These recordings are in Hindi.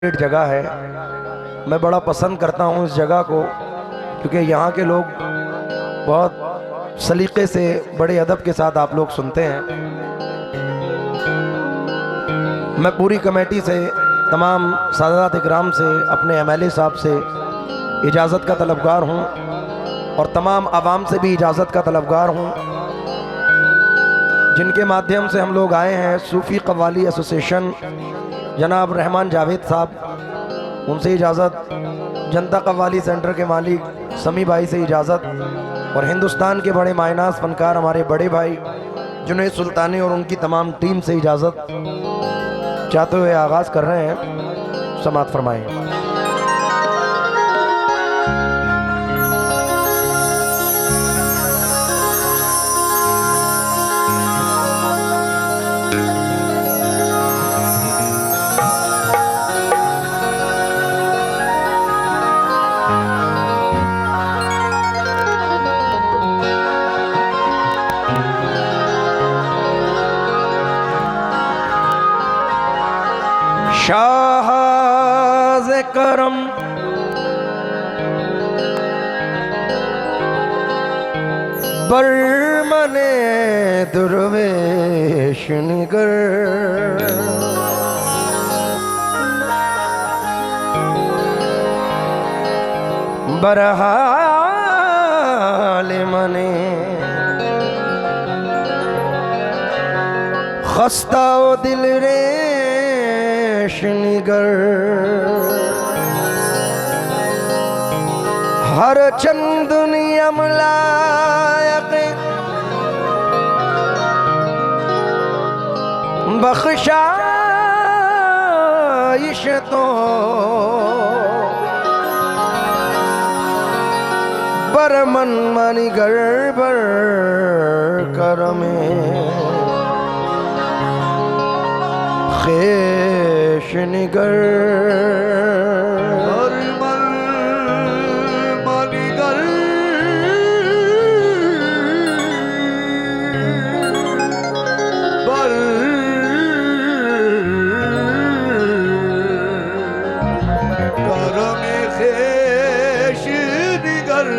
जगह है। मैं बड़ा पसंद करता हूँ इस जगह को क्योंकि यहाँ के लोग बहुत सलीके से बड़े अदब के साथ आप लोग सुनते हैं। मैं पूरी कमेटी से, तमाम सादात इकराम से, अपने एमएलए साहब से इजाज़त का तलबगार हूँ और तमाम आवाम से भी इजाज़त का तलबगार हूँ जिनके माध्यम से हम लोग आए हैं। सूफ़ी कव्वाली एसोसिएशन जनाब रहमान जावेद साहब, उनसे इजाज़त, जनता कव्वाली सेंटर के मालिक समी भाई से इजाज़त और हिंदुस्तान के बड़े मायनास फनकार हमारे बड़े भाई जुनैद सुल्तानी और उनकी तमाम टीम से इजाज़त चाहते हुए आगाज़ कर रहे हैं। समाअत फरमाएं। शाहज़ करम बरमने दुर्वेश निगर बरहाल मने खस्ता ओ दिल रे निगर हर चंद दुनिया मलायक बख्शाइश तो बरमन मानी गड़बड़ करमे खेश निगर मनिगर बल करम खेश निगर।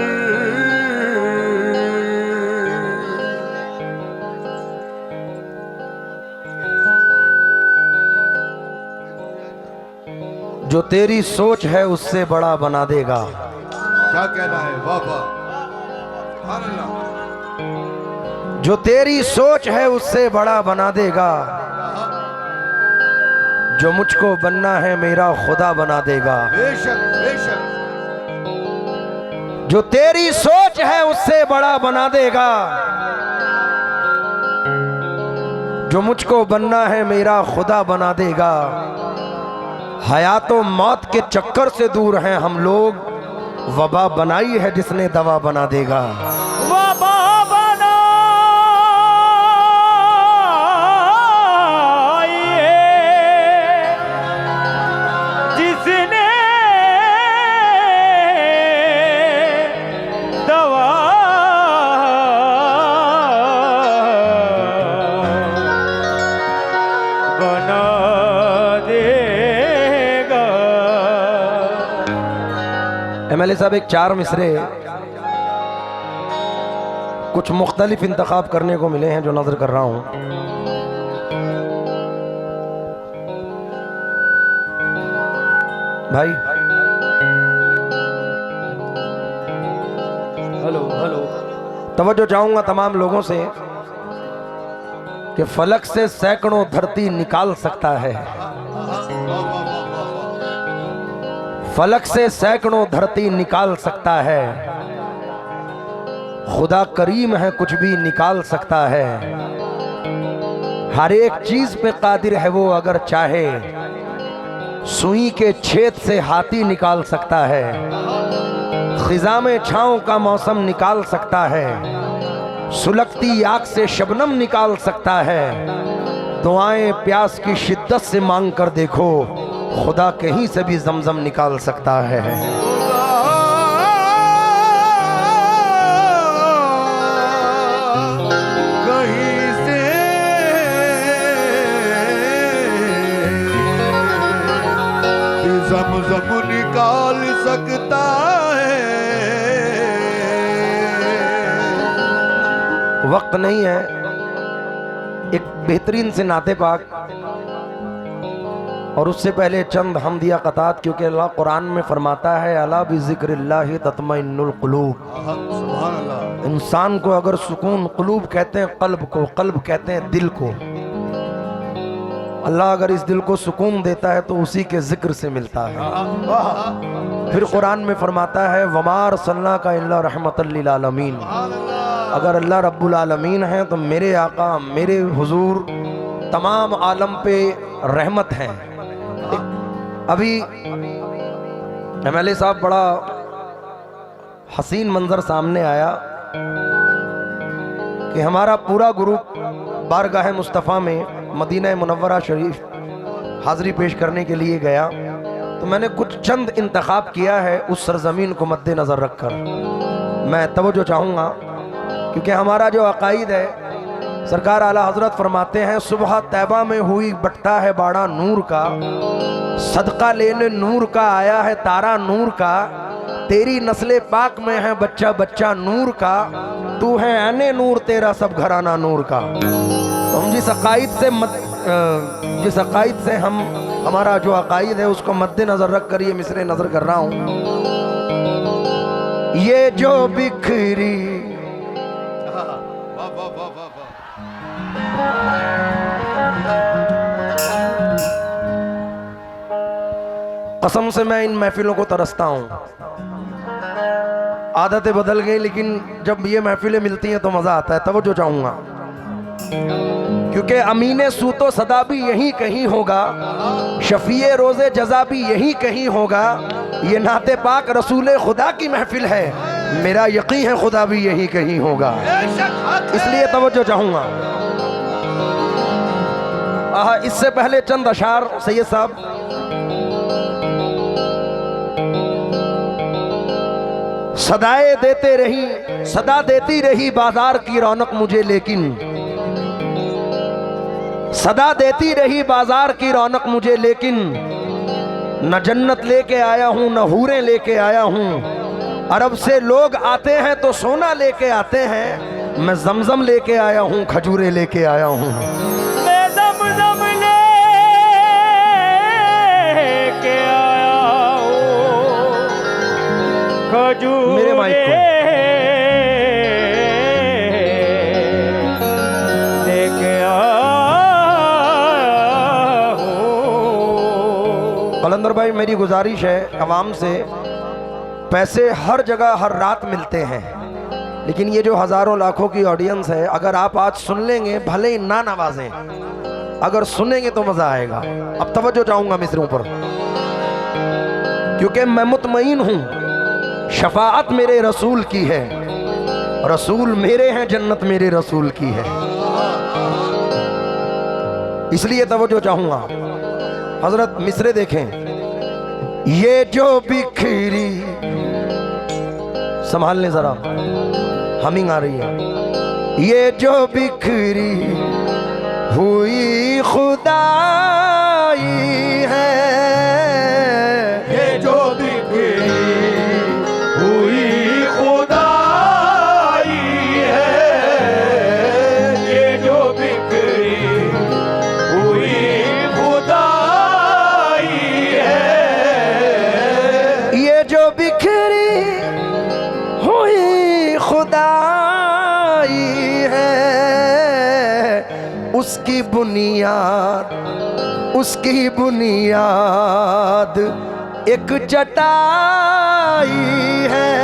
जो तेरी सोच है उससे बड़ा बना देगा। क्या कहना है बाबा? जो तेरी सोच है उससे बड़ा बना देगा। जो मुझको बनना है मेरा खुदा बना देगा। बेशक बेशक। जो तेरी सोच है उससे बड़ा बना देगा। जो मुझको बनना है मेरा खुदा बना देगा। हयातो मौत के चक्कर से दूर हैं हम लोग, वबा बनाई है जिसने दवा बना देगा। वबा बनाई है जिसने दवा बना एमएलए साहब एक 4 मिसरे कुछ मुख्तलिफ इंतखाब करने को मिले हैं जो नजर कर रहा हूं। भाई हेलो हेलो, तवज्जो चाहूंगा तमाम लोगों से कि फलक से सैकड़ों धरती निकाल सकता है। फलक से सैकड़ों धरती निकाल सकता है। खुदा करीम है, कुछ भी निकाल सकता है। हर एक चीज पे कादिर है वो, अगर चाहे सुई के छेद से हाथी निकाल सकता है। खिजा में छांव का मौसम निकाल सकता है। सुलगती आग से शबनम निकाल सकता है। दुआएं प्यास की शिद्दत से मांग कर देखो, खुदा कहीं से भी जमजम निकाल सकता है। कहीं से जमजम निकाल सकता है। वक्त नहीं है, एक बेहतरीन से नाते पाक और उससे पहले चंद हमदिया क़तात, क्योंकि अल्लाह कुरान में फरमाता है अला बिज़िक्रिल्लाहि तत्मइन्नुल क़ुलूब। सुभान अल्लाह। इंसान को अगर सुकून, क़ुलूब कहते हैं क़ल्ब को, क़ल्ब कहते हैं दिल को। अल्लाह अगर इस दिल को सुकून देता है तो उसी के जिक्र से मिलता है। फिर कुरान में फरमाता है वमा अरसलनाका इल्ला रहमतल लिल आलमीन। अगर अल्लाह रब्बुल आलमीन है तो मेरे आका, मेरे हुजूर तमाम आलम पे रहमत हैं। अभी एमएलए साहब, बड़ा हसीन मंजर सामने आया कि हमारा पूरा ग्रुप बारगाह मुस्तफ़ा में मदीना मुनव्वरा शरीफ हाज़री पेश करने के लिए गया, तो मैंने कुछ चंद इंतखाब किया है उस सरजमीन को मद्देनज़र रखकर। मैं तवज्जो चाहूँगा क्योंकि हमारा जो अकाईद है, सरकार आला हजरत फरमाते हैं सुबह तैबा में हुई बटता है बाड़ा नूर का, सदका लेने नूर का आया है तारा नूर का, तेरी नस्ले पाक में है बच्चा बच्चा नूर का, तू है ऐने नूर तेरा सब घराना नूर का। तो हम जिस अकाईद से हमारा जो अकाईद है उसको मद्देनजर रख कर ये मिसरे नजर कर रहा हूँ। ये जो बिखरी वाह वाह वाह वाह वाह। कसम से मैं इन महफिलों को तरसता हूँ। आदतें बदल गई, लेकिन जब ये महफिलें मिलती हैं तो मज़ा आता है। तवज्जो चाहूँगा क्योंकि अमीने सूतो सदा भी यहीं कहीं होगा, शफीए रोज़े जज़ा भी यहीं कहीं होगा। ये नाते पाक रसूल खुदा की महफिल है, मेरा यकीन है खुदा भी यहीं कहीं होगा। इसलिए तवज्जो चाहूँगा। इससे पहले चंद अशार सैयद साहब। सदाए देते रही, सदा देती रही बाजार की रौनक मुझे, लेकिन सदा देती रही बाजार की रौनक मुझे, लेकिन न जन्नत लेके आया हूं न हूरें लेके आया हूं। अरब से लोग आते हैं तो सोना लेके आते हैं, मैं जमजम लेके आया हूं, खजूरें लेके आया हूं। मैं ज़मज़म लेके आया हूँ, खजूर मेरे माइक को। लेके आया हूँ। कलंदर भाई, मेरी गुजारिश है अवाम से, पैसे हर जगह हर रात मिलते हैं, लेकिन ये जो हजारों लाखों की ऑडियंस है, अगर आप आज सुन लेंगे, भले ही ना नवाजें, अगर सुनेंगे तो मजा आएगा। अब तवज्जो चाहूंगा मिसरों पर, क्योंकि मैं मुतमईन हूं शफाअत मेरे रसूल की है, रसूल मेरे हैं, जन्नत मेरे रसूल की है। इसलिए तवज्जो चाहूंगा। हजरत मिसरे देखें, ये जो बिखरी, संभालने जरा, हमिंग आ रही है। ये जो बिखरी हुई खुदाई है, ये जो बिखरी हुई खुदाई है, ये जो बिखरी हुई खुदाई है, ये जो बिखरी हुई खुदाई है, उसकी बुनियाद, उसकी बुनियाद एक चटाई है,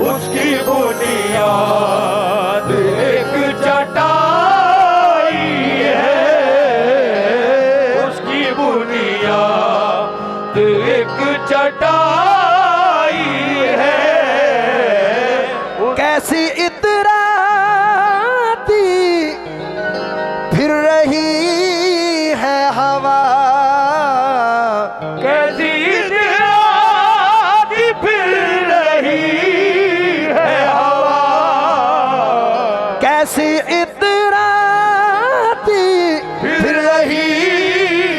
उसकी बुनियाद एक चटाई है, उसकी बुनियाद एक चटाई है। कैसी इतराती फिर रही है हवा, कैसी इतराती फिर रही है हवा, कैसी इतराती फिर रही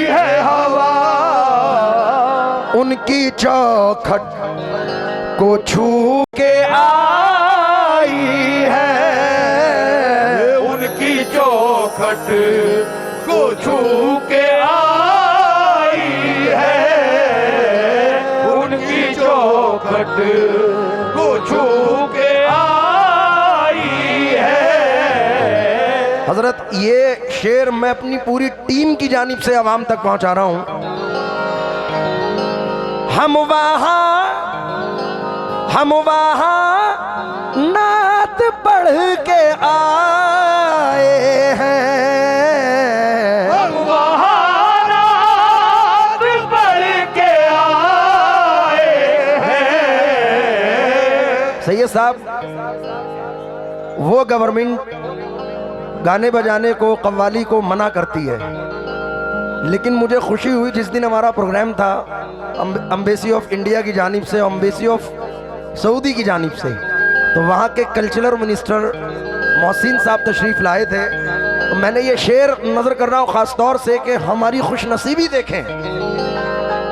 है हवा, उनकी चौखट को छू के आई है, उनकी चौखट को छू के आई है, उनकी चौखट को छू के आई है। हजरत ये शेर मैं अपनी पूरी टीम की जानिब से आवाम तक पहुंचा रहा हूं। हम वहां नात पढ़ के आए हैं, हम वहाँ नात पढ़ के आए हैं। सैयद साहब, वो गवर्नमेंट गाने बजाने को, कव्वाली को मना करती है, लेकिन मुझे खुशी हुई जिस दिन हमारा प्रोग्राम था एम्बेसी ऑफ इंडिया की जानिब से, एम्बेसी ऑफ सऊदी की जानिब से, तो वहाँ के कल्चरल मिनिस्टर मोहसिन साहब तशरीफ़ लाए थे। तो मैंने ये शेर नज़र कर रहा हूँ ख़ास तौर से कि हमारी खुशनसीबी देखें।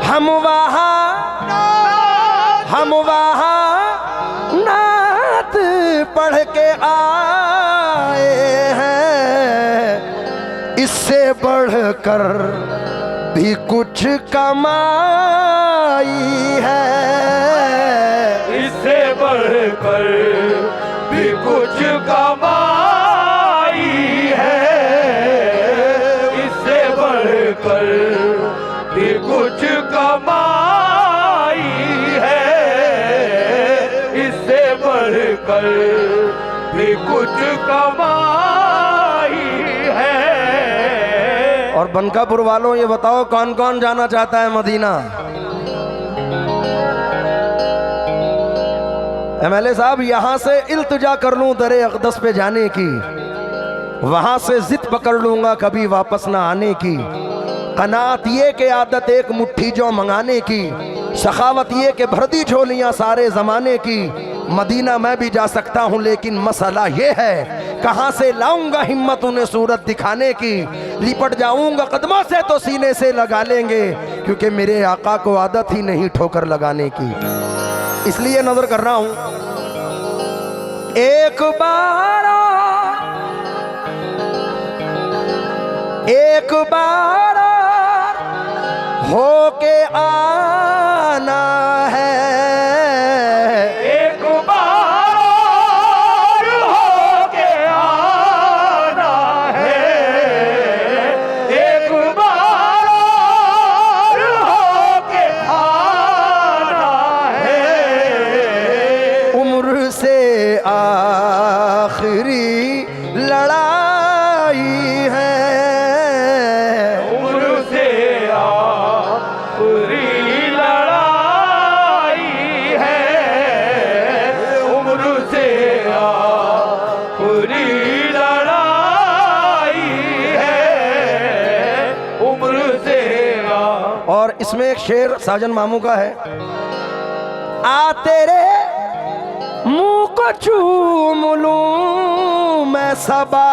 हम वहाँ नात पढ़ के आए हैं, इससे बढ़कर भी कुछ कमाई है, इससे बढ़कर भी कुछ कमाई है, इससे बढ़कर भी कुछ कमाई है, इससे बढ़कर भी कुछ कमाई है। और बनकापुर वालों ये बताओ कौन कौन जाना चाहता है मदीना? एमएलए साहब, यहां से इल्तिजा कर लूं दरे अक़दस पे जाने की, वहां से जिद पकड़ लूंगा कभी वापस ना आने की। कनात ये के आदत एक मुट्ठी जो मंगाने की, सखावत ये के भर दी झोलियां सारे जमाने की। मदीना मैं भी जा सकता हूं लेकिन मसला ये है, कहां से लाऊंगा हिम्मत उन्हें सूरत दिखाने की। लिपट जाऊंगा कदमों से तो सीने से लगा लेंगे, क्योंकि मेरे आका को आदत ही नहीं ठोकर लगाने की। इसलिए नजर कर रहा हूं, एक बार हो के आना है, एक बार हो के आना है, एक बार हो के आना है। उम्र से आखिरी लड़ाई है, उम्र से आखिरी लड़ाई है, उम्र से आखिरी लड़ाई है, उम्र से और इसमें एक शेर साजन मामू का है। आ तेरे मुंह को चूम लूं मैं सबा,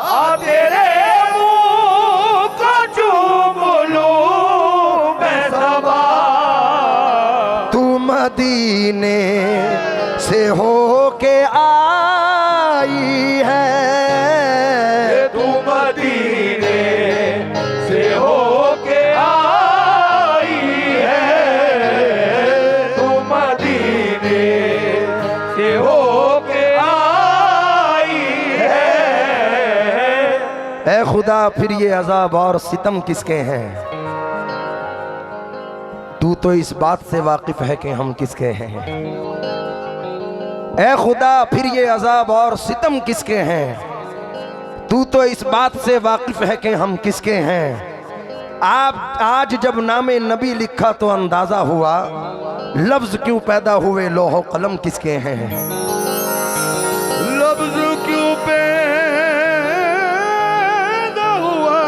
आ तेरे मुंह को चूम लूं मैं सबा, तू मदीने से हो के आई है, तू मदीने से हो के आई है, तू मदीने से हो के आई है। ऐ खुदा फिर ये अजाब और सितम किसके हैं? तू तो इस बात से वाकिफ है कि हम किसके हैं। ऐ खुदा फिर ये अजाब और सितम किसके हैं? तू तो इस बात से वाकिफ है कि हम किसके हैं। आप आज जब नामे नबी लिखा तो अंदाजा हुआ, लफ्ज क्यों पैदा हुए लोहो कलम किसके हैं। लफ्ज क्यों पैदा हुआ,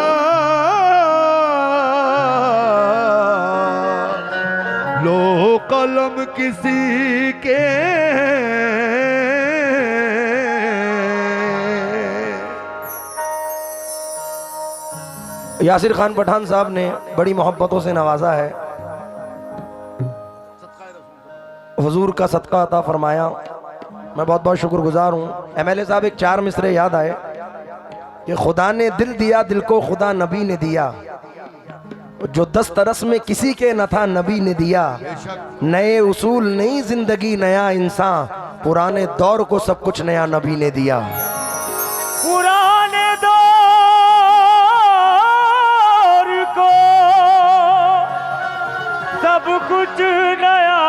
लो कलम किसी के यासिर खान पठान साहब ने बड़ी मोहब्बतों से नवाजा है, हुजूर का सदका अता फरमाया। मैं बहुत बहुत शुक्रगुजार हूँ। MLA साहब एक 4 मिसरे याद आए कि खुदा ने दिल दिया, दिल को खुदा नबी ने दिया, जो 10 तरस में किसी के न था नबी ने दिया। नए उसूल नई जिंदगी नया इंसान, पुराने दौर को सब कुछ नया नबी ने दिया। पुराने दौर को सब कुछ नया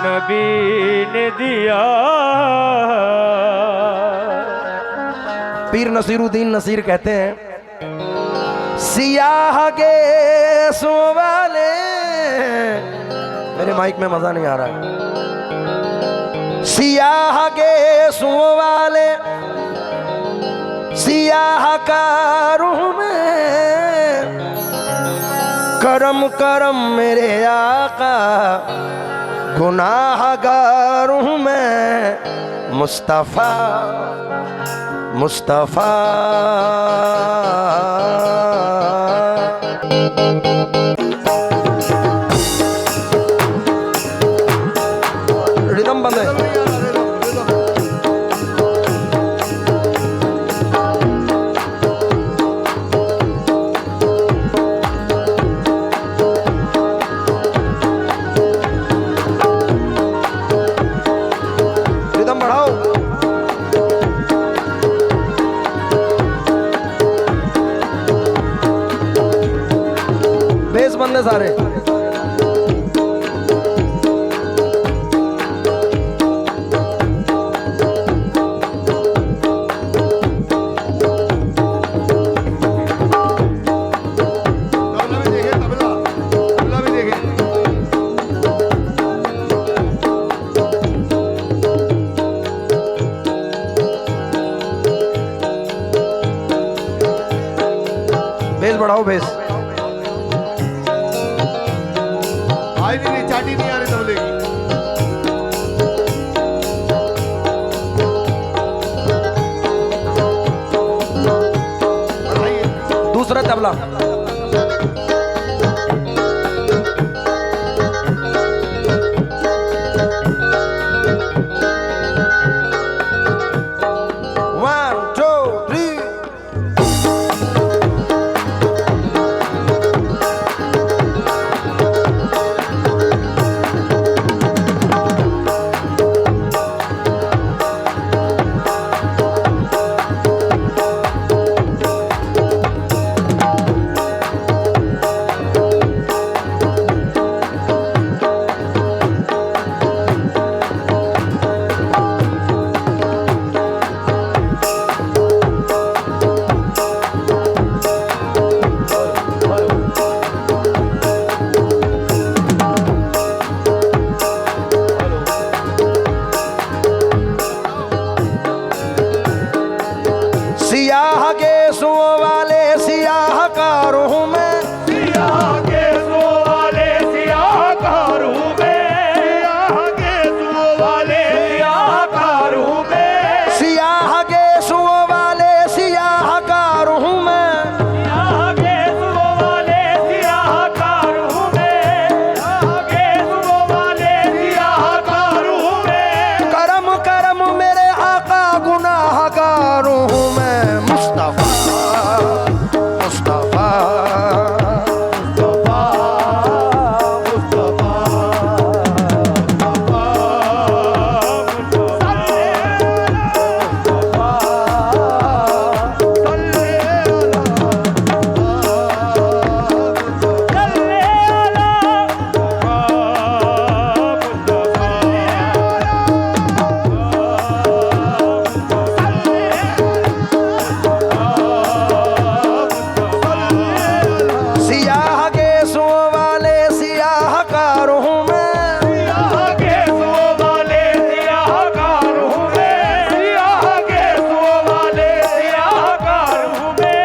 नबी ने दिया। पीर नसीरुद्दीन नसीर कहते हैं, सियाह के वाले, मेरे माइक में मजा नहीं आ रहा है। सियाह के वाले सियाह का रूह में, करम करम मेरे आका, गुनाहगार हूँ मैं मुस्तफ़ा मुस्तफ़ा। रिदम बंद है। रिदम बढ़ाओ। बेस बंद है सारे। बेस बढ़ाओ बेस। आई नहीं, चाटी नहीं आ रही तबले की। दूसरा तबला। One, two, three. सियाह गेसुओं वाले सियाह कार हूँ मैं, सियाह गेसुओं वाले सियाह कार हूँ मैं, सियाह गेसुओं वाले सियाह कार हूँ मैं, सियाह गेसुओं वाले सियाह कार हूँ मैं, सियाह गेसुओं वाले सियाह कार हूँ मैं, सियाह गेसुओं वाले सियाह कार हूँ मैं। करम करम मेरे आका गुनाहगार हूँ मैं मुस्तफा मुस्तफा। सियाह गेसुओं वाले सियाह कार हूँ मैं, सियाह गेसुओं वाले सियाह कार हूँ मैं, सियाह गेसुओं वाले सियाह कार हूँ मैं,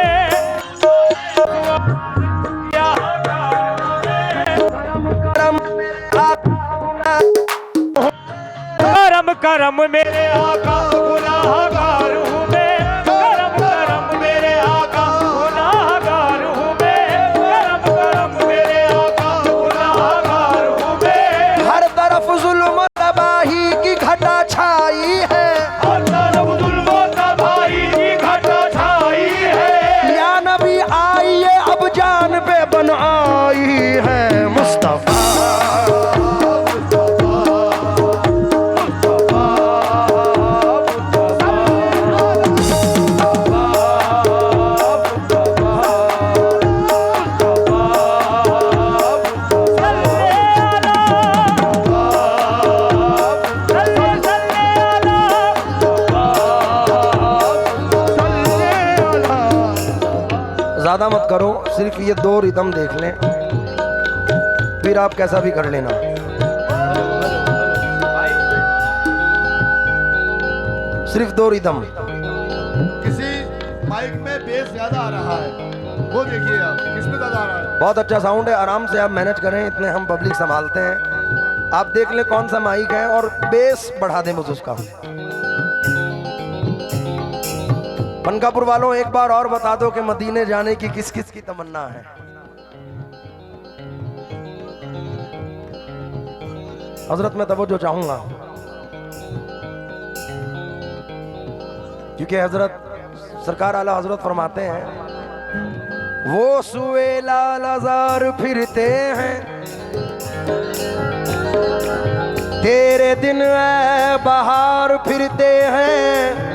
करम करम करम मेरे आका गुनाहगार ज़्यादा मत करो, सिर्फ ये 2 रिदम देख लें, फिर आप कैसा भी कर लेना। सिर्फ 2 रिदम। किसी माइक में बेस ज्यादा आ रहा है, वो देखिए आप किसमें ज्यादा आ रहा है। बहुत अच्छा साउंड है, आराम से आप मैनेज करें, इतने हम पब्लिक संभालते हैं। आप देख लें कौन सा माइक है और बेस बढ़ा दें मुझे उसका। बनकापुर वालों, एक बार और बता दो कि मदीने जाने की किस किस की तमन्ना है। हजरत मैं तवज्जो चाहूंगा, क्योंकि हजरत सरकार आला हजरत फरमाते हैं, वो सुए लाल हजार फिरते हैं, तेरे दिन ऐ बहार फिरते हैं,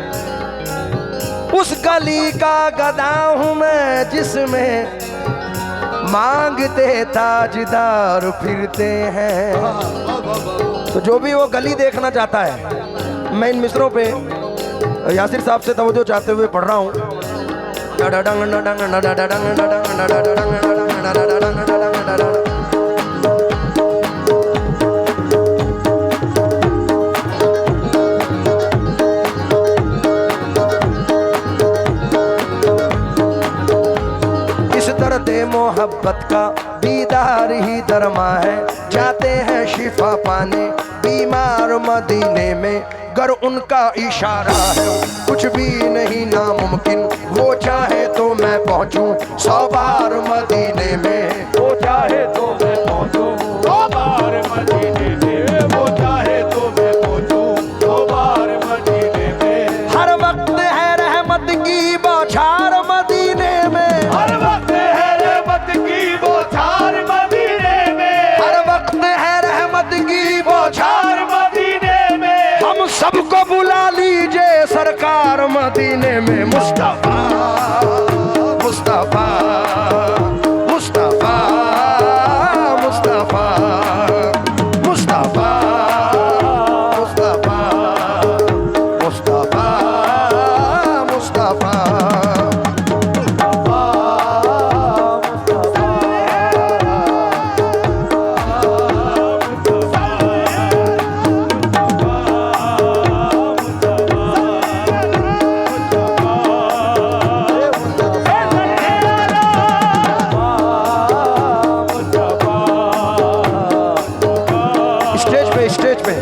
उस गली का गदा हूं मैं जिसमें मांगते ताजदार फिरते हैं। तो जो भी वो गली देखना चाहता है, मैं इन मिसरों पे यासिर साहब से तवज्जो चाहते हुए पढ़ रहा हूँ। इस दर्द मोहब्बत का दीदार ही दरमा है, जाते हैं शिफा पाने बीमार मदीने में, गर उनका इशारा है कुछ भी नहीं नामुमकिन, वो चाहे तो मैं पहुंचूं 100 बार मदीने में, वो चाहे तो मैं पहुंचूं 100 बार मदीने में, वो चाहे तो मैं पहुंचूं 100 बार मदीने में। हर वक्त है रहमत की बौछार मदीने में, हर वक्त है रहमत की बौछार मदीने में, हर वक्त है रहमत की बौछार मदीने में। हम सबको बुला लीजिए सरकार मदीने में। मुस्तफा मुस्तफा मुस्तफा मुस्तफा मुस्तफा मुस्तफा मुस्तफा मुस्तफा। स्टेज पे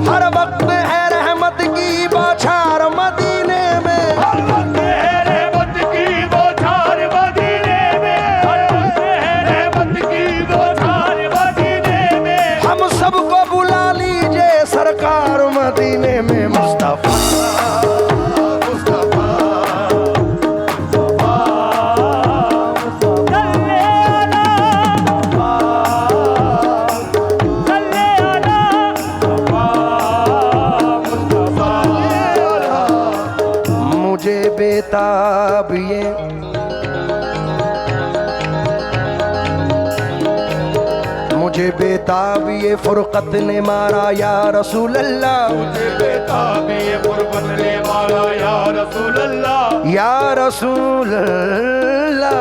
हर वक्त है रहमत की बौछार मदीने में, हर वक्त है रहमत की बौछार मदीने में, हर वक्त है रहमत की बौछार मदीने में। हम सबको बुला लीजिए सरकार मदीने में। मुस्तफा मुस्तफा मुझे बेताब ये मुझे बेताब ये फुरकत ने मारा या रसूल अल्लाह, मुझे बेताब ये गुरबत ने मारा या रसूल अल्लाह, या रसूल अल्लाह।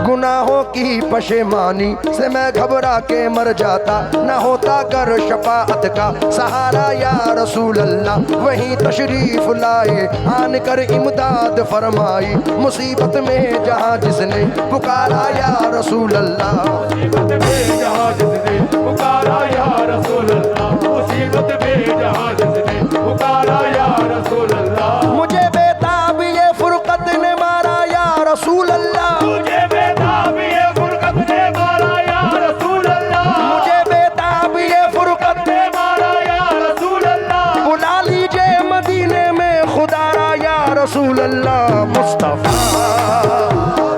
गुनाहों की पशेमानी से मैं घबरा के मर जाता, न होता कर शफाअत का सहारा या रसूल अल्लाह। वहीं तशरीफ लाए आन कर इमदाद फरमाई, मुसीबत में जहाँ जिसने पुकारा या रसूल अल्लाह। मुसीबत में जहाँ जिसने पुकारा या रसूल अल्लाह, मुसीबत में जहाँ जिसने पुकारा या रसूल अल्लाह। मुझे बेताब ये फुरकत ने मारा या रसूल अल्लाह, मुझे बेताब ये फुरकत ने मारा या रसूल अल्लाह, मुझे बेताब ये फुरकत ने मारा या रसूल अल्लाह। बुला लीजिए मदीने में खुदारा या रसूल अल्लाह। मुस्तफा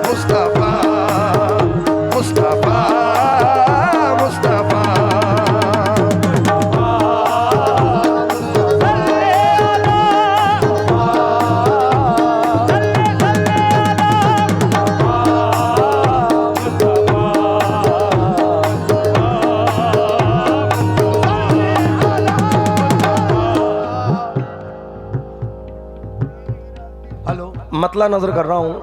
मुस्तफा मुस्तफा मतला नजर कर रहा हूं।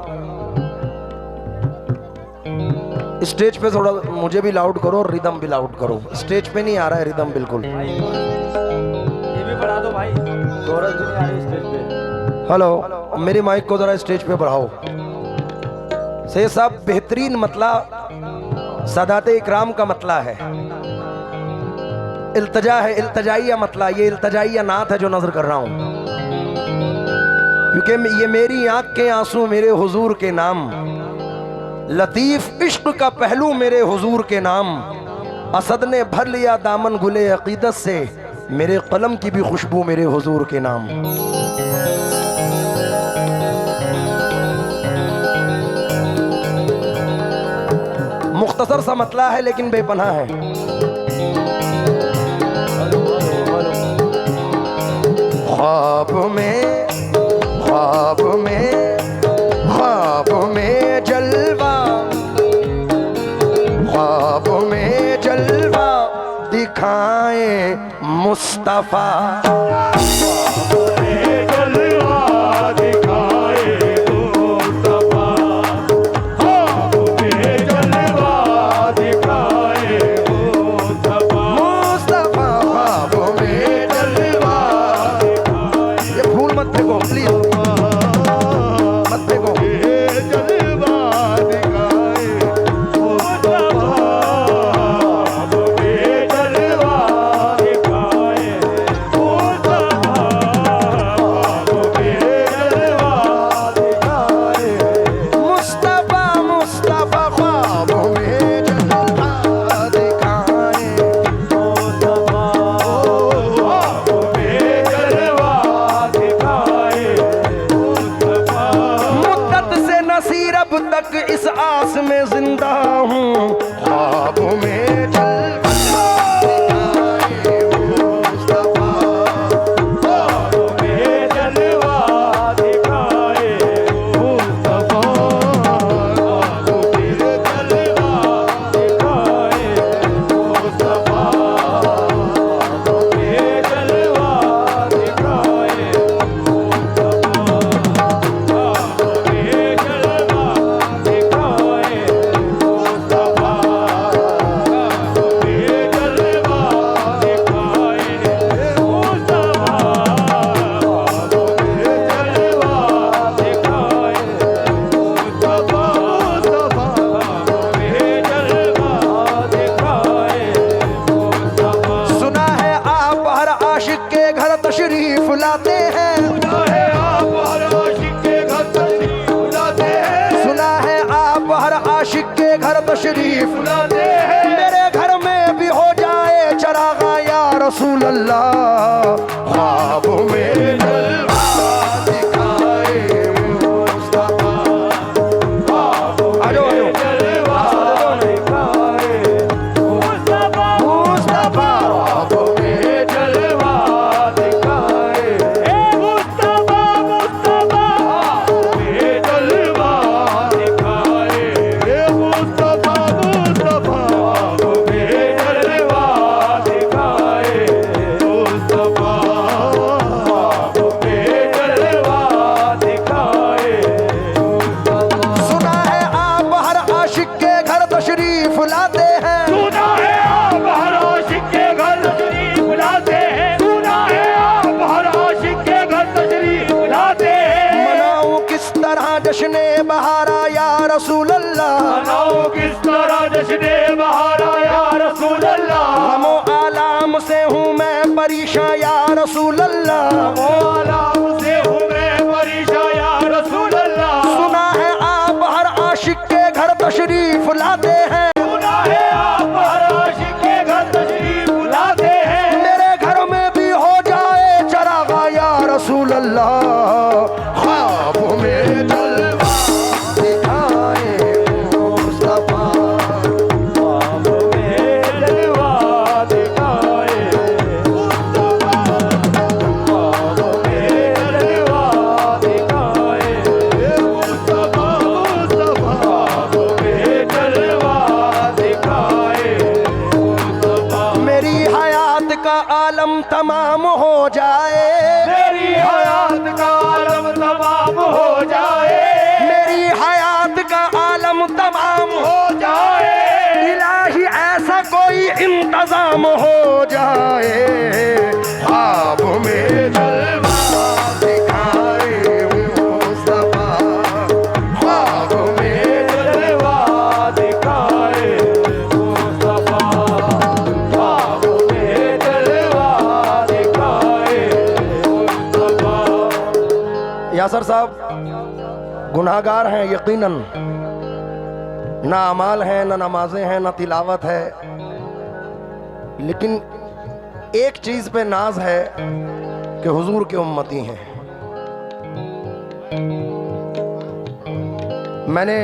स्टेज पे थोड़ा मुझे भी लाउड करो और रिदम भी लाउड करो। स्टेज पे नहीं आ रहा है रिदम बिल्कुल। ये भी बढ़ा दो भाई, कोरस भी नहीं आ रही स्टेज पे। हेलो, मेरी माइक को जरा स्टेज पे बढ़ाओ। से साहब बेहतरीन मतला सादात इकराम का मतला है, इल्तजा है, इल्तजाइया मतला। ये इल्तजाइया नात है जो नजर कर रहा हूं, क्योंकि ये मेरी आंख के आंसू मेरे हुजूर के नाम, लतीफ इश्क का पहलू मेरे हुजूर के नाम। असद ने भर लिया दामन गुले अकीदत से, मेरे कलम की भी खुशबू मेरे हुजूर के नाम। मुख्तसर सा मतला है लेकिन बेपनाह है। ख्वाब में ख्वाब में ख्वाब में जलवा, ख्वाब में जलवा दिखाए मुस्तफा। इस आस में जिंदा हूँ, ख्वाब में जलवा दिखाए मुस्तफा, ख्वाब में जलवा दिखाए मुस्तफा, ख्वाब में जलवा दिखाए मुस्तफा, ख्वाब में जलवा दिखाए तशरीफ लाते हैं। सुना है आप हर आशिक के घर तशरीफ लाते हैं। सुना है आप हर आशिक के घर तशरीफ लाते हैं। मेरे घर में भी हो जाए चरागा या रसूल अल्लाह, ख्वाब में जलवा दिखाए मुस्तफा, ख्वाब में जलवा दिखाए मुस्तफा, मुस्तफा, ख्वाब में जलवा जश्ने बहारा या रसूल अल्लाह, मनाओ किस तरह जश्ने बहारा या रसूल अल्लाह। गमो आलाम से हूँ मैं परेशान या रसूल अल्लाह, गमो आलाम से हूँ मैं परेशान या रसूल अल्लाह। सुना है आप हर आशिक के घर तशरीफ लाते हैं। सुना है आप हर आशिक के घर तशरीफ लाते हैं। मेरे घर में भी हो जाए चरागा या रसूल अल्लाह, ख्वाब में आलम तमाम हो जाए, मेरी हयात का आलम तमाम हो जाए। इंतजाम हो जाए, ख्वाब में जलवा दिखाए मुस्तफा, ख्वाब में जलवा दिखाए मुस्तफा, ख्वाब में जलवा दिखाए मुस्तफा। यासर साहब गुनाहगार हैं यकीनन, ना अमाल है, ना नमाजें हैं, ना तिलावत है, लेकिन एक चीज पे नाज है कि हुजूर के उम्मती हैं। मैंने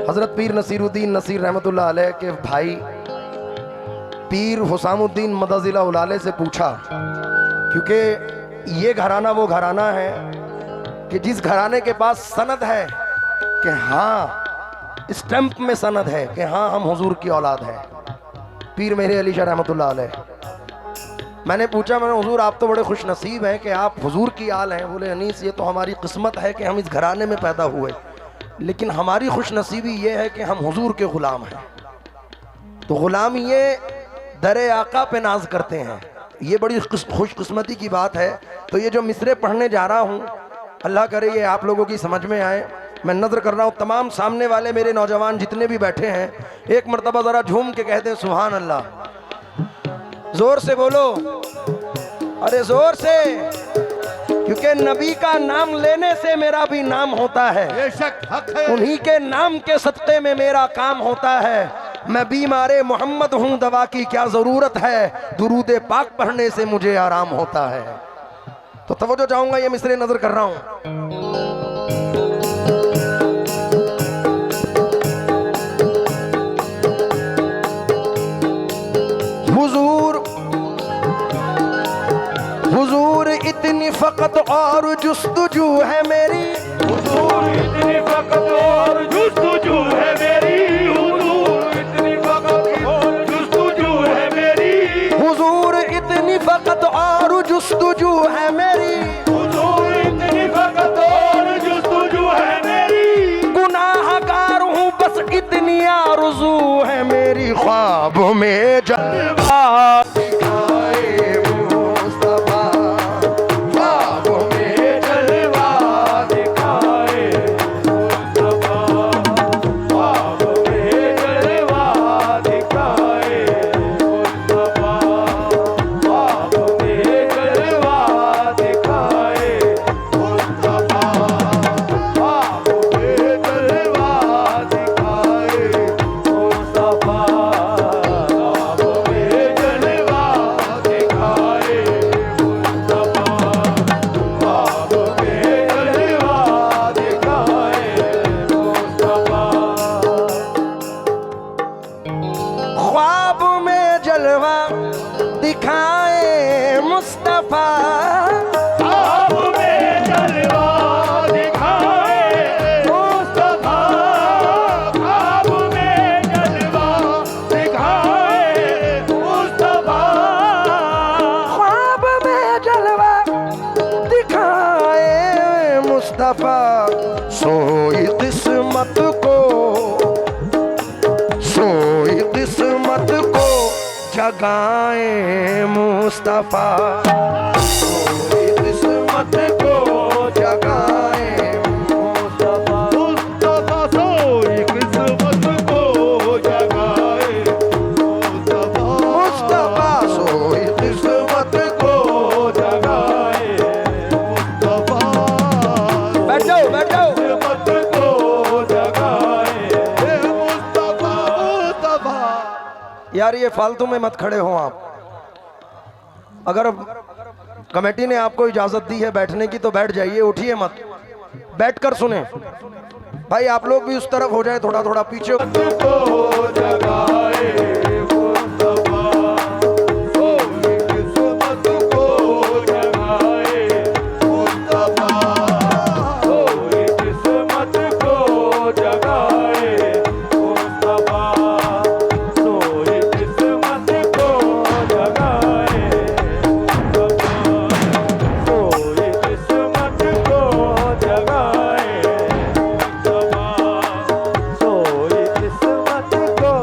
हजरत पीर नसीरुद्दीन नसीर रहमतुल्लाह अलैह के भाई पीर हुसामुद्दीन मदजिला उलाले से पूछा, क्योंकि ये घराना वो घराना है कि जिस घराने के पास सनद है कि हाँ, स्टैंप में सनद है कि हाँ हम हुजूर की औलाद हैं, पीर मेरे अली शाह रहमतुल्लाह अलैह। मैंने पूछा, मैंने हुजूर आप तो बड़े खुश नसीब हैं कि आप हुजूर की आल हैं। बोले अनीस ये तो हमारी किस्मत है कि हम इस घराने में पैदा हुए, लेकिन हमारी खुश नसीबी ये है कि हम हुजूर के गुलाम हैं। तो गुलाम ये दरे आका पे नाज करते हैं, ये बड़ी खुशकिस्मती की बात है। तो ये जो मिसरे पढ़ने जा रहा हूँ, अल्लाह करे ये आप लोगों की समझ में आए। मैं नज़र कर रहा हूँ तमाम सामने वाले मेरे नौजवान जितने भी बैठे हैं, एक मर्तबा ज़रा झूम के कहते हैं सुभान अल्लाह, जोर से बोलो, अरे जोर से, क्योंकि नबी का नाम लेने से मेरा भी नाम होता है, बेशक हक है। उन्हीं के नाम के सत्ते में मेरा काम होता है। मैं बीमारे मोहम्मद हूँ, दवा की क्या ज़रूरत है, दुरूद पाक पढ़ने से मुझे आराम होता है। तो तवज्जो चाहूंगा, ये मिसरे नजर कर रहा हूं। हुजूर इतनी फकत और जुस्तजू है मेरी, हुजूर इतनी फकत और जुस्तजू है मेरी, हुजूर इतनी फकत और जुस्तजू है मेरी, हुजूर इतनी फकत और जुस्तजू है मेरी, हुजूर इतनी फकत और जुस्तजू है मेरी, गुनाहगार हूँ बस इतनी आरज़ू है मेरी, ख्वाब में जलवा दिखाए मुस्तफा, ख्वाब में जलवा दिखाए मुस्तफा, ख्वाब में जलवा दिखाए मुस्तफा, ख्वाब में जलवा दिखाए मुस्तफा, ख्वाब में जलवा दिखाए मुस्तफा, ख्वाब में जलवा दिखाए मुस्तफा, ख्वाब में जलवा दिखाए मुस्तफा। ख्वाब में जलवा दिखाए मुस्तफा, ख्वाब में जलवा दिखाए मुस्तफा, ख्वाब में जलवा दिखाए मुस्तफा, ख्वाब में जलवा दिखाए मुस्तफा, सोई किस्मत को, सोई किस्मत को जगाए मुस्तफा, सोई किस्मत को जगाए मुस्तफा, मुस्तफा सोई किस्मत को जगाए मुस्तफा, मुस्तफा सोई किस्मत को। जगाए मुस्तफा, बैठ जाओ बैठ जाओ। किस्मत को जगाए मुस्तफा मुस्तफा। यार ये फालतू में मत खड़े हो आप। अगर कमेटी ने आपको इजाजत दी है बैठने की तो बैठ जाइए, उठिए मत, बैठकर सुने। भाई आप लोग भी उस तरफ हो जाए, थोड़ा थोड़ा पीछे। को जगाए मुस्तफा, सोई किस्मत को जगाए मुस्तफा, सोई किस्मत को जगाए मुस्तफा, सोई किस्मत को जगाए मुस्तफा, सोई किस्मत को जगाए मुस्तफा, सोई किस्मत को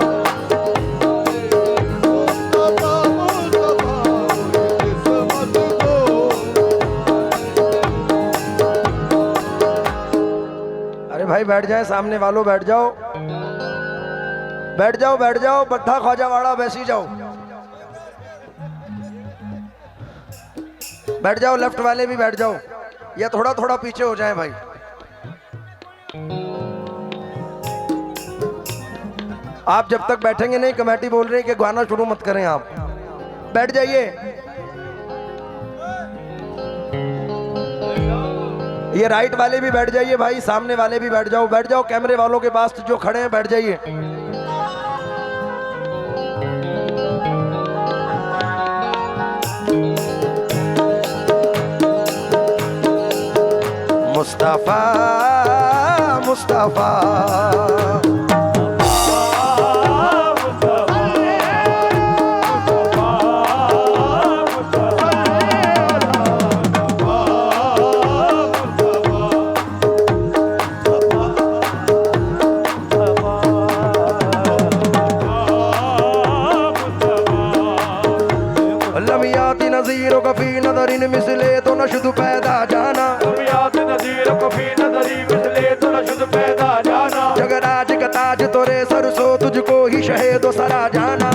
भाई बैठ जाए, सामने वालों बैठ जाओ, बैठ जाओ, बैठ जाओ, बट्ठा ख्वाजावाड़ा बैसी जाओ, बैठ जाओ। लेफ्ट वाले भी बैठ जाओ या थोड़ा थोड़ा पीछे हो जाए भाई। आप जब तक बैठेंगे नहीं, कमेटी बोल रही है कि गाना शुरू मत करें, आप बैठ जाइए। ये राइट वाले भी बैठ जाइए भाई, सामने वाले भी बैठ जाओ, बैठ जाओ। कैमरे वालों के पास जो खड़े हैं बैठ जाइए। मुस्तफा मुस्तफा लमियाती नज़ीरों का फी नज़रिन मिसले तो नशुद पैदा जाना, जगराज का ताज तोरे सरसो तुझको ही शहेदो सरा जाना,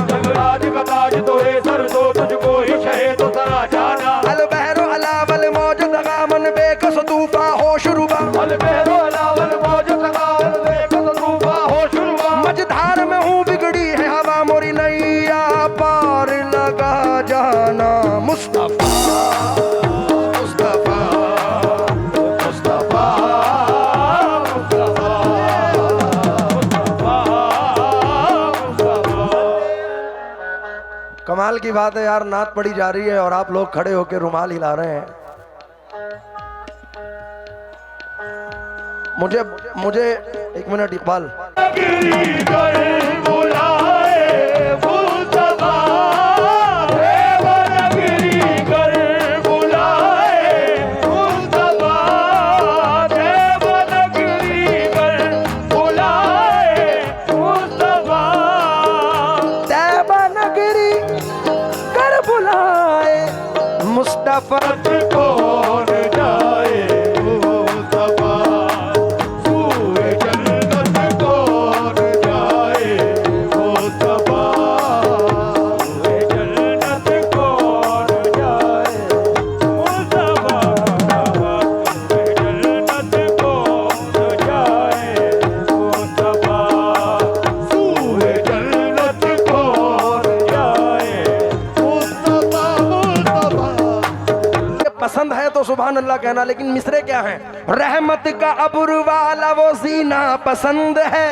अल बहरो अलावल मौज दगामन बेकस तूफा हो शुरुबा, मझधार में हूँ बिगड़ी है हवा मोरी नैया पार लगा जाना। मुस्तफा मुस्तफा मुस्तफा कमाल की बात है यार, नात पड़ी जा रही है और आप लोग खड़े होकर रुमाल हिला रहे हैं। मुझे मुझे एक मिनट इकबाल, मुस्तफा कौन जाए, मुस्तफा सूए जन्नत कौन जाए, मुस्तफा सूए जन्नत कौन जाए, मुस्तफा सूए जन्नत कौन जाए, मुस्तफा सूए जन्नत कौन जाए, मुस्तफा मुस्तफा। पसंद है तो सुभान अल्लाह कहना, लेकिन मिसरे क्या हैं? रहमत का अब्र वाला वो सीना पसंद है,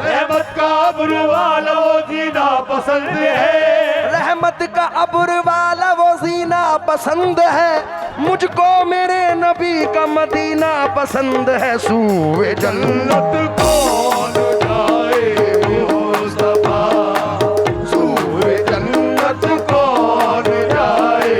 रहमत का अब्र वाला वो जीना पसंद है, रहमत का अब्र वाला वो सीना पसंद है, मुझको मेरे नबी का मदीना पसंद है। सूए जन्नत कौन जाए, मुस्तफा सूए जन्नत कौन जाए,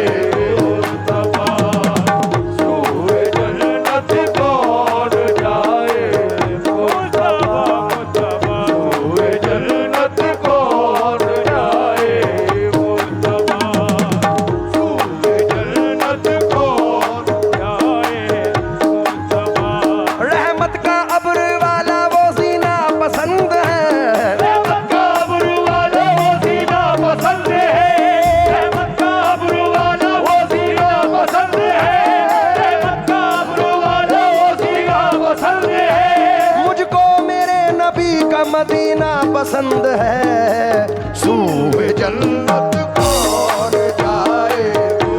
मदीना पसंद है। सूए जन्नत कौन जाए,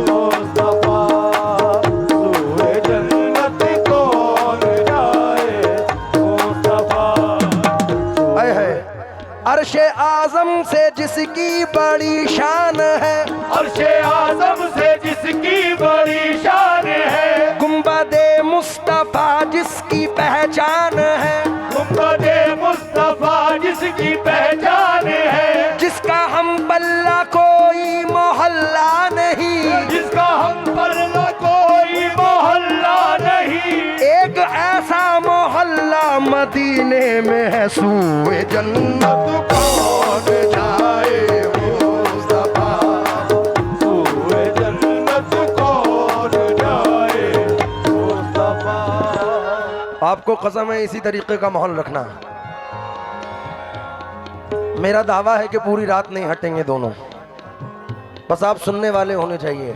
मुस्तफा सूए जन्नत कौन जाए, मुस्तफा। है अर्शे आजम से जिसकी बड़ी शान है, अर्शे आजम से जिसकी बड़ी शान है, गुंबदे मुस्तफा जिसकी पहचान है, गुंबदे मुस्तफा जिसकी पहचान है, जिसका हम पल्ला कोई मोहल्ला नहीं, जिसका हम पल्ला कोई मोहल्ला नहीं, एक ऐसा मोहल्ला मदीने में है। सूए जन्नत कौन जाए, मुस्तफा सूए जन्नत कौन जाए, मुस्तफा। आप आपको कसम है इसी तरीके का माहौल रखना है। मेरा दावा है कि पूरी रात नहीं हटेंगे दोनों, बस आप सुनने वाले होने चाहिए।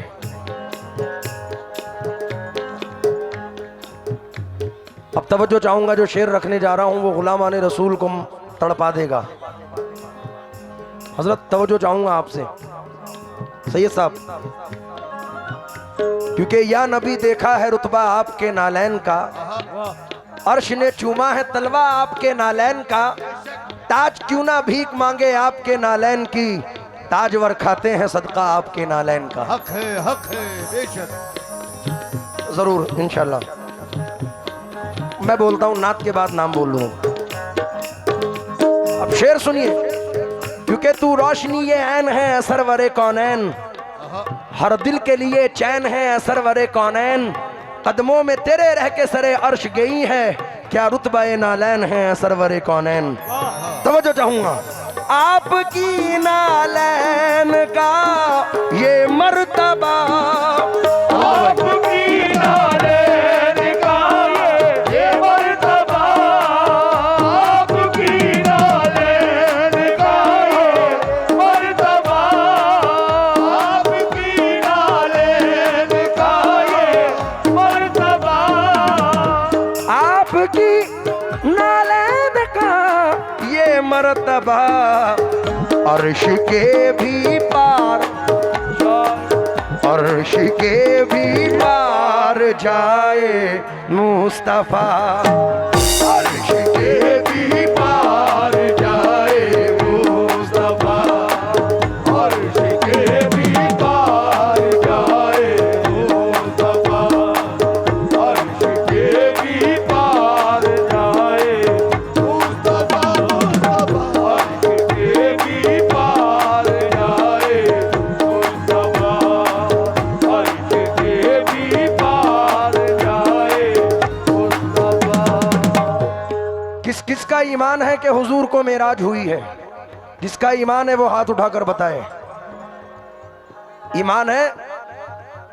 अब तवज्जो चाहूंगा, जो शेर रखने जा रहा हूं वो गुलामान रसूल को तड़पा देगा। हजरत तवज्जो चाहूंगा आपसे सैयद साहब, क्योंकि या नबी देखा है रुतबा आपके नालैन का, अर्श ने चूमा है तलवा आपके नालैन का, ताज क्यों ना भीख मांगे आपके नालैन की, ताजवर खाते हैं सदका आपके नालैन का। हक है बेशक। जरूर इंशाल्लाह। मैं बोलता हूं नात के बाद नाम बोल लूंगा। अब शेर सुनिए, क्योंकि तू रोशनी ये ऐन है सरवरे कौनैन, हर दिल के लिए चैन है सरवरे कौनैन, कदमों में तेरे रह के सरे अर्श गई है, क्या रुतबा नालैन है सरवरे कौनैन। तवज्जो चाहूंगा, आपकी नालैन का ये मर्तबा, आपकी नालैन का ये मर्तबा, आपकी नालैन का ये मर्तबा, आपकी नालैन का ये मर्तबा, आपकी नालैन का ये मर्तबा, अर्श के भी पार, अर्श के भी पार जाए मुस्तफा, अर्श के भी पार जाए मुस्तफा, अर्श के भी पार जाए मुस्तफा, अर्श के भी पार जाए मुस्तफा, अर्श के भी पार जाए मुस्तफा, अर्श के भी पार जाए मुस्तफा। किस किस का ईमान है कि हुजूर को मेराज हुई है? जिसका ईमान है वो हाथ उठाकर बताए। ईमान है।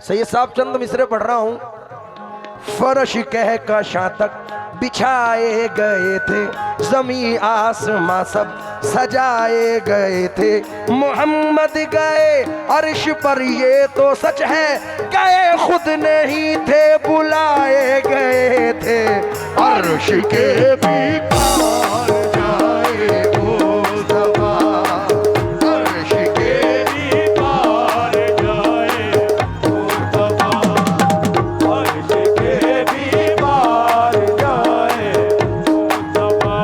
सैयद साहब चंद मिसरे पढ़ रहा हूं। फर्श कह का शातक बिछाए गए थे, जमी आसमां सब सजाए गए थे, मोहम्मद गए अर्श पर ये तो सच है, गए खुद नहीं थे बुलाए गए थे, अर्श के भी पार जाए मुस्तफा, अर्श के भी पार जाए मुस्तफा, अर्श के भी पार जाए मुस्तफा,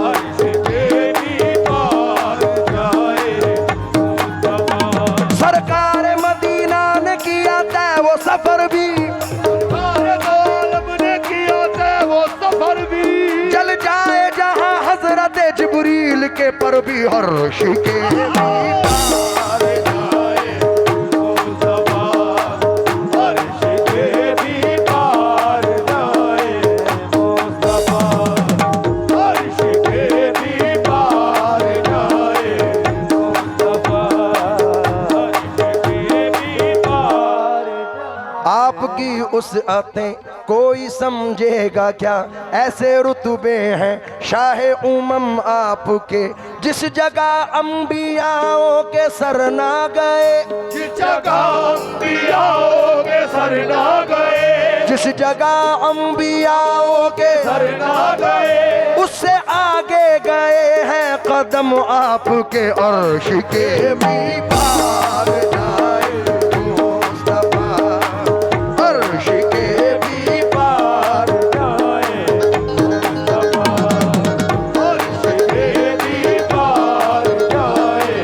अर्श के भी पार जाए मुस्तफा। सरकार मदीना ने किया तय वो सफर भी, सारे आलम ने किया तय वो सफर भी, चल जाए जहां हजरत जिब्रील के पर भी, अर्श के भी पार जाए मुस्तफा, अर्श के भी पार जाए मुस्तफा, अर्श के भी पार जाए मुस्तफा, अर्श के भी पार जाए। आपकी उस अतें कोई समझेगा क्या, ऐसे रुतबे हैं शाहे उमम आपके, जिस जगह अंबियाओं के सर ना गए, जिस जगह अंबियाओं के सर ना गए, जिस जगह अंबियाओं के सर ना गए, उससे आगे गए हैं कदम आपके, अर्श के भी पार जाए मुस्तफा, अर्श के भी पार जाए मुस्तफा, अर्श के भी पार जाए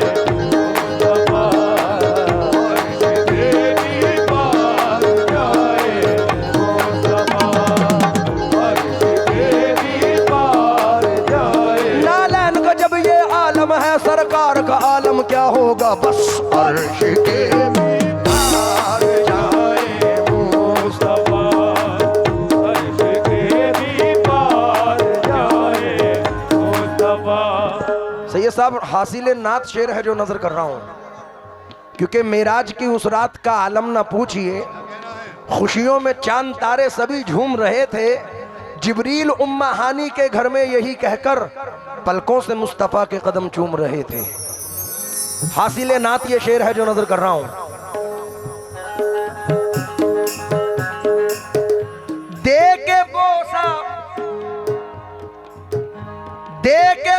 मुस्तफा, अर्श के भी पार जाए मुस्तफा, अर्श के भी पार जाए। नालैन का जब ये आलम है, सरकार का आलम क्या होगा, बस अर्श के भी पार जाए मुस्तफा। अर्श के भी पार जाए मुस्तफा। सैयद साहब हासिल नात शेर है जो नजर कर रहा हूं, क्योंकि मेराज की उस रात का आलम ना पूछिए, खुशियों में चांद तारे सभी झूम रहे थे, जिब्रील उम्मा हानी के घर में यही कहकर पलकों से मुस्तफ़ा के कदम चूम रहे थे। हासिल नात ये शेर है जो नजर कर रहा हूं। दे के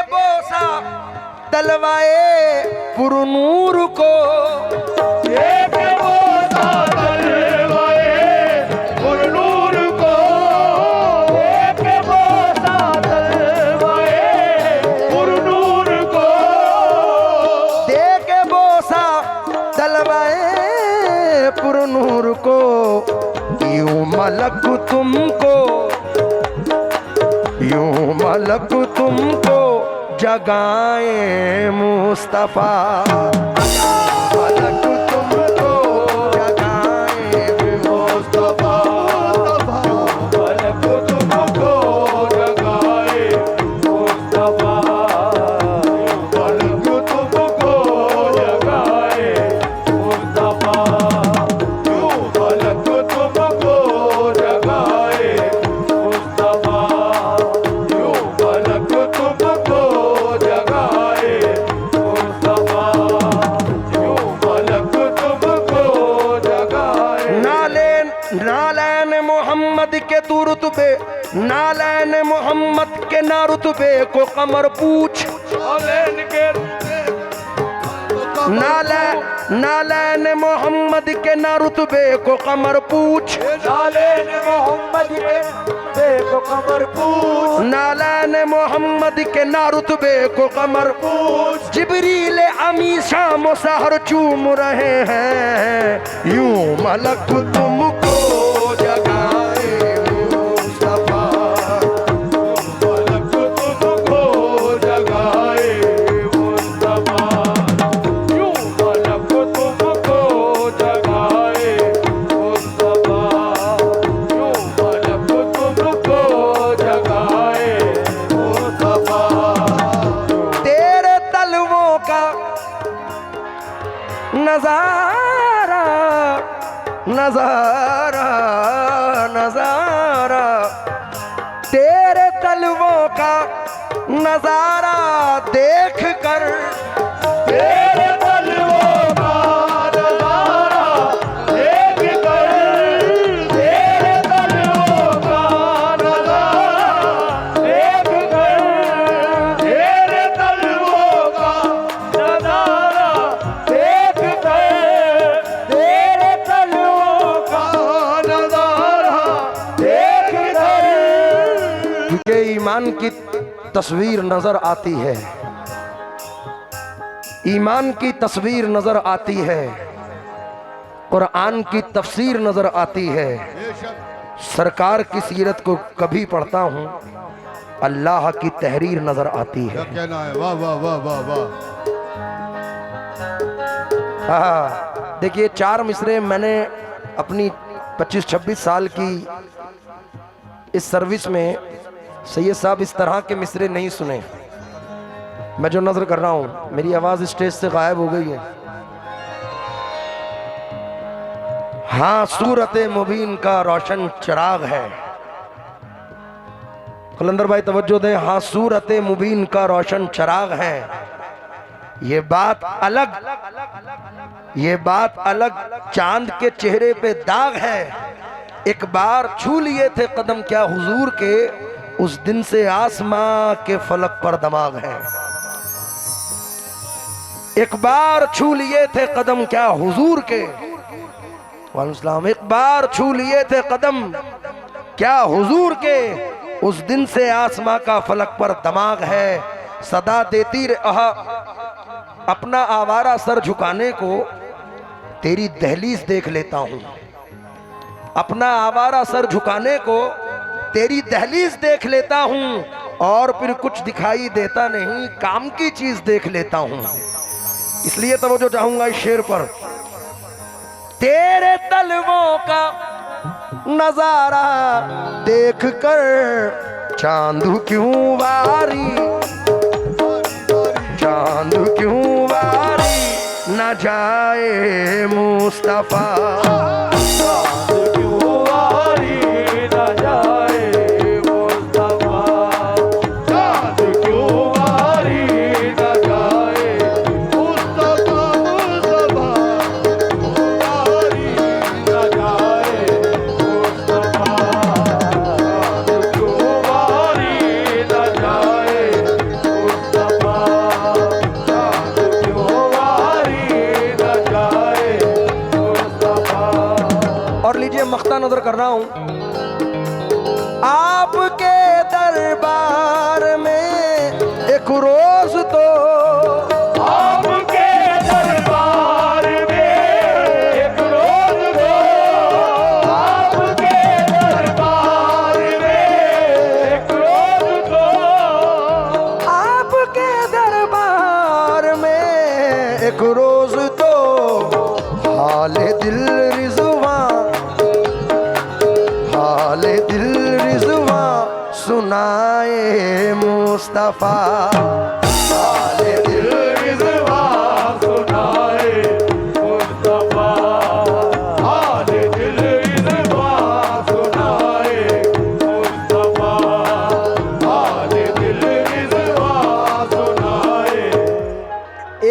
बोसा तलवाए पुरनूर को, दे के बोसा तलवाए पुरनूर को, दे के बोसा तलवाए पुरनूर को, दे के बोसा तलवाए पुरनूर को, यूं मलक तुमको, यूं मलक तुमको जगाए मुस्तफा, मलक तुमको जगाए मुस्तफा, मलक तुमको जगाए मुस्तफा, मलक तुमको जगाए मुस्तफा, मलक तुमको जगाए मुस्तफा, मलक तुमको जगाए मुस्तफा, मलक तुमको जगाए। नालैन मोहम्मद के तू रुतबे, नालैन मोहम्मद के ना रुतबे को कमर पूछ, नालैन मोहम्मद के ना रुतबे को कमर पूछ, नालैन मोहम्मद के को कमर पूछ, नालैन मोहम्मद के ना रुतबे को कमर पूछ, जिब्रील अमी शाम सहर चूम रहे हैं, यूं मलक तुमको जगाए मुस्तफा, मलक तुमको जगाए मुस्तफा, यूं मलक तुमको जगाए मुस्तफा, यूं मलक तुमको जगाए मुस्तफा। तेरे तलवों का नजारा नजारा नजारा, तेरे तलवों का नजारा देख कर, तेरे तलवों का नजारा देख कर, तेरे तलवों का नजारा देख कर, तेरे तलवों का नजारा देख कर, तेरे तलवों का नजारा देख कर। तुझे ईमान की तस्वीर नजर आती है, ईमान की तस्वीर नजर आती है, कुरान की तफसीर नजर आती है, सरकार की सीरत को कभी पढ़ता हूँ, अल्लाह की तहरीर नजर आती है। क्या कहना है, वाह वाह वाह वाह वाह। हाँ, देखिए 4 मिसरे मैंने अपनी 25-26 साल की इस सर्विस में सैयद साहब इस तरह के मिसरे नहीं सुने। मैं जो नजर कर रहा हूं, मेरी आवाज स्टेज से गायब हो गई है। हाँ, सूरत मुबीन का रोशन चिराग है। कलंदर भाई तवज्जो दें। हाँ, सूरत मुबीन का रोशन चिराग है। ये बात अलग, ये बात अलग, चांद के चेहरे पे दाग है। एक बार छू लिए थे कदम क्या हुजूर के, उस दिन से आसमां के फलक पर दमाग है। एक बार छू लिए थे कदम क्या हुजूर के, वालेकुम, एक बार छू लिए थे कदम क्या हुजूर के, उस दिन से आसमां का फलक पर दमाग है। सदा देती रहा अपना आवारा सर झुकाने को, तेरी दहलीज देख लेता हूं। अपना आवारा सर झुकाने को तेरी दहलीज देख लेता हूं, और फिर कुछ दिखाई देता नहीं, काम की चीज देख लेता हूं। इसलिए तवज्जो चाहूंगा इस शेर पर। तेरे तलवों का नजारा देख कर चांद क्यों वारी, चांद क्यों वारी न जाए मुस्तफा, चांद क्यों वारी न जाए मुस्तफा, उधर कर रहा हूं। आपके दरबार में एक रोज तो, आपके दरबार में एक रोज दो, आपके दरबार में एक रोज दो, आपके दरबार में एक रोज तो हाले दिल रिजवा, हाले दिल रिजवा सुनाए मुस्तफा, हाले दिल रिज़वा सुनाए मुस्तफा, हाले दिल रिज़वा सुनाए मुस्तफा, हाले दिल रिज़वा सुनाए।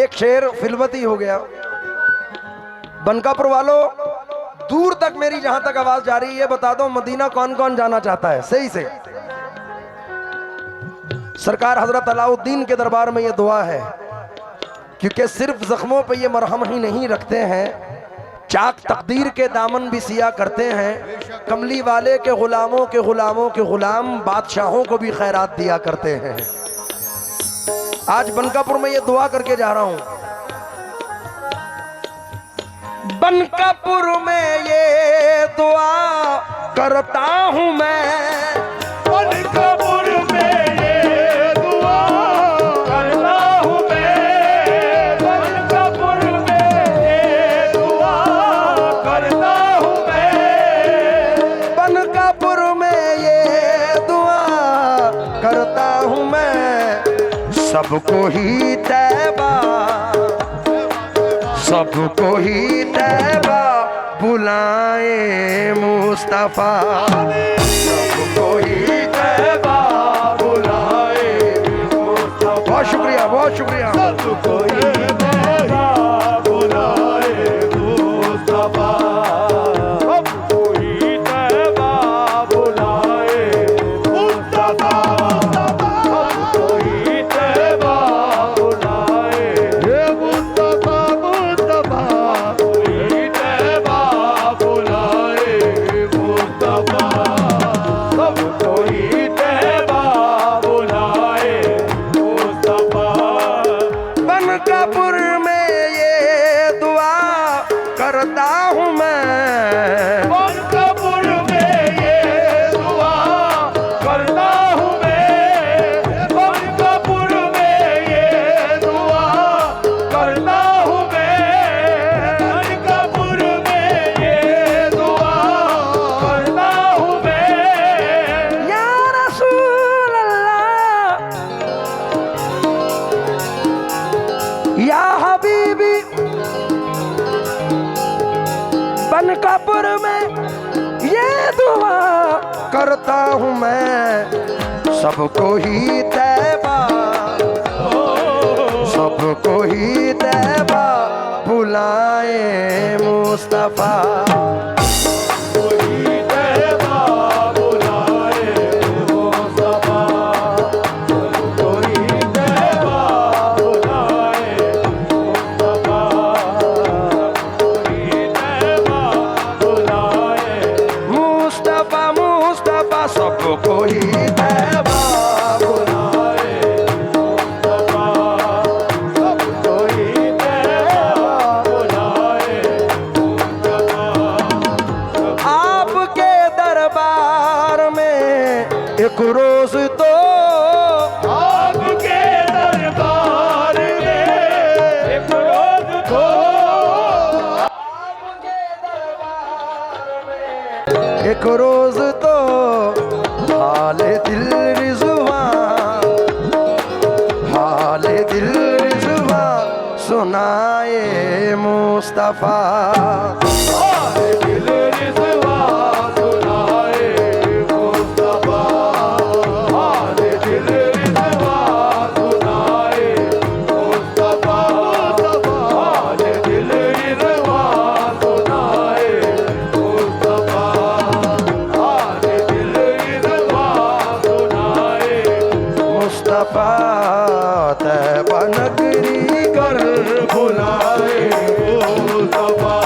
एक शेर फिलवती हो गया। बनकापुर वालों, दूर तक मेरी जहां तक आवाज जा रही है, बता दो मदीना कौन कौन जाना चाहता है सही से। सरकार हजरत अलाउद्दीन के दरबार में ये दुआ है, क्योंकि सिर्फ जख्मों पे ये मरहम ही नहीं रखते हैं, चाक तकदीर के दामन भी सिया करते हैं। कमली वाले के गुलामों के गुलामों के गुलाम बादशाहों को भी खैरात दिया करते हैं। आज बनकापुर में ये दुआ करके जा रहा हूं। बनकापुर में ये दुआ करता हूं मैं, बनकापुर में ये दुआ करता हूँ मैं, बनकापुर में ये दुआ करता हूँ मैं, बनकापुर में ये दुआ करता हूं मैं, सबको ही तैबा, सबको ही तैबा बुलाए मुस्तफा, सबको ही तैबा बुलाए मुस्तफा, बहुत शुक्रिया, बहुत शुक्रिया। सबको ही तैबा बुलाए मुस्तफा, सबको ही तैबा बुलाए मुस्तफा, सबको ही तैबा बुलाए ये मुस्तफा, मुस्तफा कोई तैबा बुलाए मुस्तफा, सबको ही तैबा बुलाए मुस्तफा। बनकापुर में ये दुआ करता हूं मैं, बनकापुर में ये दुआ करता हूँ मैं, बनकापुर में ये दुआ करता हूँ मैं, बनकापुर में ये दुआ करता हूँ मैं। या रसूल अल्लाह, या हबीबी, बनकापुर में ये दुआ करता हूं मैं, सबको ही तैबा, सबको ही तैबा बुलाए मुस्तफा, कोई तैबा बुलाए मुस्तफा, कोई तैबा बुलाए मुस्तफा, कोई तैबा बुलाए मुस्तफा, मुस्तफा सबको ही तैबा बुलाए मुस्तफा, सबको ही तैबा बुलाए मुस्तफा। आपके दरबार में एक रोज तो, आपके दरबार में एक रोज तो, एक रोज तो हाले दिल रिजवा, हाले दिल रिजवा सुनाए मुस्तफा, हाले दिल रिज़वा सुनाए मुस्तफा, हाले दिल रिज़वा सुनाए मुस्तफा, हाले दिल रिज़वा सुनाए मुस्तफा, हाले दिल रिज़वा सुनाए मुस्तफा तैबा नगरी कर बुलाए मुस्तफा।